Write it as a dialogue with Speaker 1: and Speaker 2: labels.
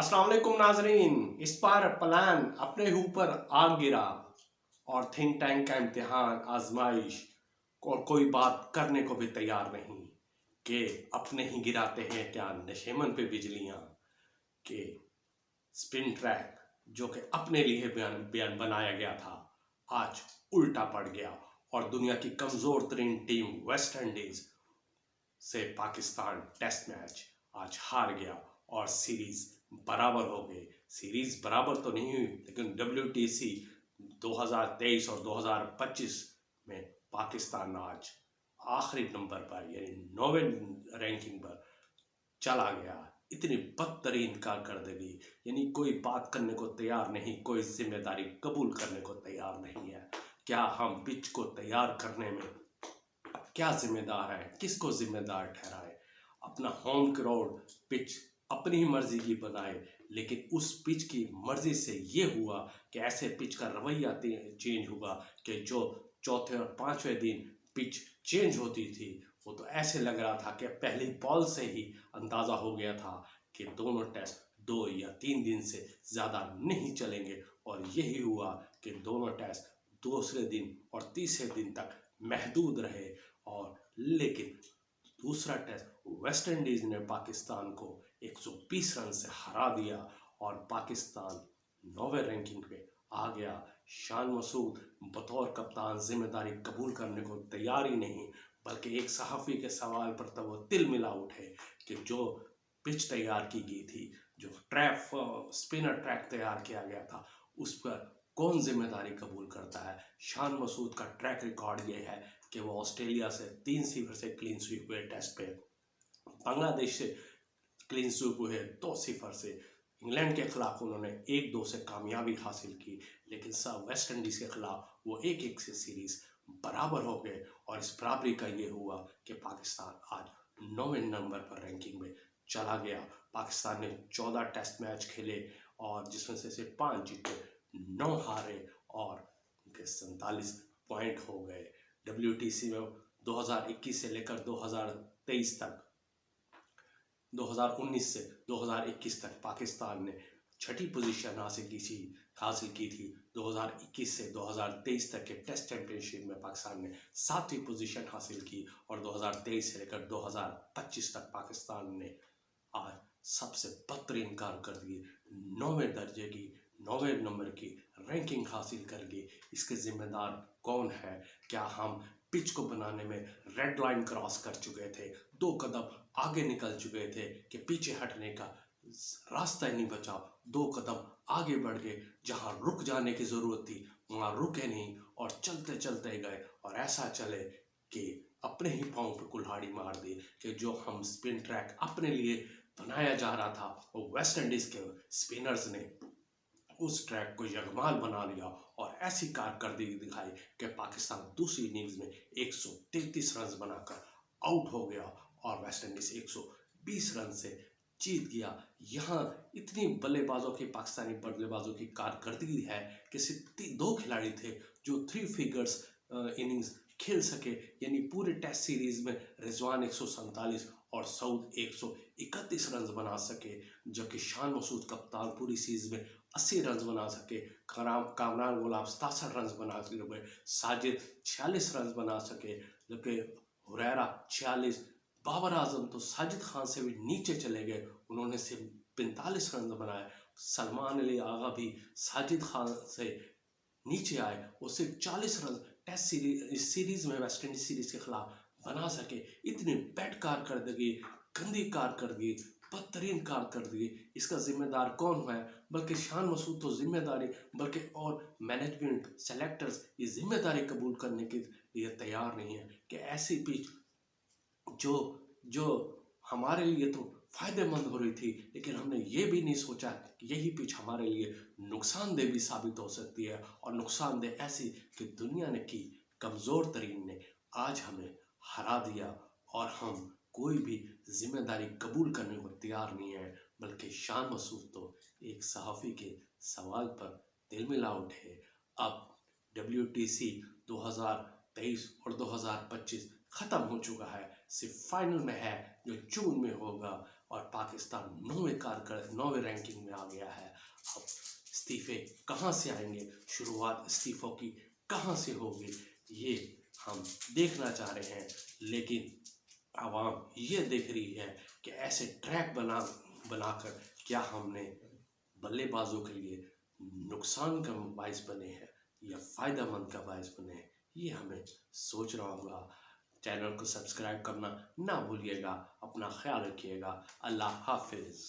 Speaker 1: अस्सलाम वालेकुम नाजरीन। इस बार प्लान अपने ऊपर आ गिरा और थिंक टैंक का इम्तिहान आजमाइश और कोई बात करने को भी तैयार नहीं कि अपने ही गिराते हैं क्या नशेमन पे बिजलियां के स्पिन ट्रैक जो कि अपने लिए बयान बयान बनाया गया था आज उल्टा पड़ गया और दुनिया की कमजोर तरीन टीम वेस्ट इंडीज से पाकिस्तान टेस्ट मैच आज हार गया और सीरीज बराबर हो गई। सीरीज बराबर तो नहीं हुई लेकिन WTC 2023 और 2025 में पाकिस्तान आज आखिरी नंबर पर यानी 9वें रैंकिंग पर चला गया। इतनी बदतरीन कारकर्दगी, यानी कोई बात करने को तैयार नहीं, कोई जिम्मेदारी कबूल करने को तैयार नहीं है। क्या हम पिच को तैयार करने में क्या जिम्मेदार है, किसको जिम्मेदार ठहराए? अपना होम ग्राउंड पिच अपनी ही मर्जी की बनाए, लेकिन उस पिच की मर्जी से ये हुआ कि ऐसे पिच का रवैया चेंज हुआ कि जो चौथे और पांचवें दिन पिच चेंज होती थी वो तो ऐसे लग रहा था कि पहली बॉल से ही अंदाज़ा हो गया था कि दोनों टेस्ट 2 या 3 दिन से ज़्यादा नहीं चलेंगे। और यही हुआ कि दोनों टेस्ट दूसरे दिन और तीसरे दिन तक महदूद रहे। और लेकिन दूसरा टेस्ट वेस्ट इंडीज ने पाकिस्तान को 120 रन से हरा दिया और पाकिस्तान 9वें रैंकिंग पे आ गया। शान मसूद बतौर कप्तान जिम्मेदारी कबूल करने को तैयार ही नहीं, बल्कि एक सहाफ़ी के सवाल पर तब वो तिल मिला उठे कि जो पिच तैयार की गई थी, जो स्पिनर ट्रैक तैयार किया गया था, उस पर कौन जिम्मेदारी कबूल करता है? शान मसूद का ट्रैक रिकॉर्ड ये है कि वो ऑस्ट्रेलिया से 3-0 से क्लीन स्वीप हुए टेस्ट पे, बांग्लादेश से क्लीन स्वीप हुए 2-0 से, इंग्लैंड के खिलाफ उन्होंने 1-2 से कामयाबी हासिल की, लेकिन सब वेस्ट इंडीज के खिलाफ वो 1-1 से सीरीज बराबर हो गए। और इस बराबरी का ये हुआ कि पाकिस्तान आज 9वें नंबर पर रैंकिंग में चला गया। पाकिस्तान ने 14 टेस्ट मैच खेले और जिसमें से 5 जीते, 9 हारे और उनके 47 पॉइंट हो गए। WTC में 2021 से लेकर 2023 तक, 2019 से 2021 तक पाकिस्तान ने छठी पोजीशन हासिल की थी। 2021 से 2023 तक के टेस्ट चैंपियनशिप में पाकिस्तान ने 7वीं पोजीशन हासिल की और 2023 से लेकर 2025 तक पाकिस्तान ने आज सबसे बदतरीन कारकर्दगी 9वें दर्जे की 9वें नंबर की रैंकिंग हासिल कर गई। इसके जिम्मेदार कौन है? क्या हम पिच को बनाने में रेड लाइन क्रॉस कर चुके थे, 2 कदम आगे निकल चुके थे कि पीछे हटने का रास्ता ही नहीं बचा, 2 कदम आगे बढ़ गए, जहां रुक जाने की जरूरत थी वहां रुके नहीं और चलते चलते गए और ऐसा चले कि अपने ही पाँव पर कुल्हाड़ी मार दी कि जो हम स्पिन ट्रैक अपने लिए बनाया जा रहा था वो वेस्ट इंडीज के स्पिनर्स ने उस ट्रैक को यगमाल बना लिया और ऐसी कारकर्दगी दिखाई कि पाकिस्तान दूसरी इनिंग्स में 133 रन बनाकर आउट हो गया और वेस्ट इंडीज 120 रन से जीत गया। यहाँ इतनी बल्लेबाजों की, पाकिस्तानी बल्लेबाजों की कारकर्दगी है कि सिर्फ 2 खिलाड़ी थे जो 3 फिगर्स इनिंग्स खेल सके, यानी पूरे टेस्ट सीरीज में रिजवान 147 और सऊद 131 रन बना सके, जबकि शान मसूद कप्तान पूरी सीरीज में 80 रन बना सके, कामरान गुलाब 67 रन बना सके, साजिद 46 रन बना सके, जबकि हुरैरा 46, बाबर आजम तो साजिद खान से भी नीचे चले गए, उन्होंने सिर्फ 45 रन बनाए। सलमान अली आगा भी साजिद खान से नीचे आए, वो सिर्फ 40 रन टेस्ट सीरीज में वेस्ट इंडीज सीरीज के खिलाफ बना सके। इतनी बैड कारकर्दगी, गंदी कारकर्दगी, बदतरीन कारकर्दगी, इसका जिम्मेदार कौन है? बल्कि शान मसूद तो जिम्मेदारी, बल्कि और मैनेजमेंट, सेलेक्टर्स ये जिम्मेदारी कबूल करने के लिए तैयार नहीं है कि ऐसी पिच जो जो हमारे लिए तो फायदेमंद हो रही थी, लेकिन हमने ये भी नहीं सोचा कि यही पिच हमारे लिए नुकसानदेह भी साबित हो सकती है। और नुकसानदेह ऐसी कि दुनिया ने की कमज़ोर तरीन ने आज हमें हरा दिया और हम कोई भी जिम्मेदारी कबूल करने को तैयार नहीं है। बल्कि शान मसूद तो एक सहाफ़ी के सवाल पर दिल मिला उठे। अब WTC 2023 और 2025 ख़त्म हो चुका है, सिर्फ फाइनल में है जो जून में होगा और पाकिस्तान 9वें रैंकिंग में आ गया है। अब इस्तीफे कहाँ से आएंगे, शुरुआत इस्तीफों की कहाँ से होगी, ये हम देखना चाह रहे हैं। लेकिन आवाम ये देख रही है कि ऐसे ट्रैक बनाकर क्या हमने बल्लेबाजों के लिए नुकसान का बायस बने हैं या फ़ायदेमंद का बायस बने हैं, ये हमें सोचना होगा। चैनल को सब्सक्राइब करना ना भूलिएगा। अपना ख्याल रखिएगा। अल्लाह हाफिज़।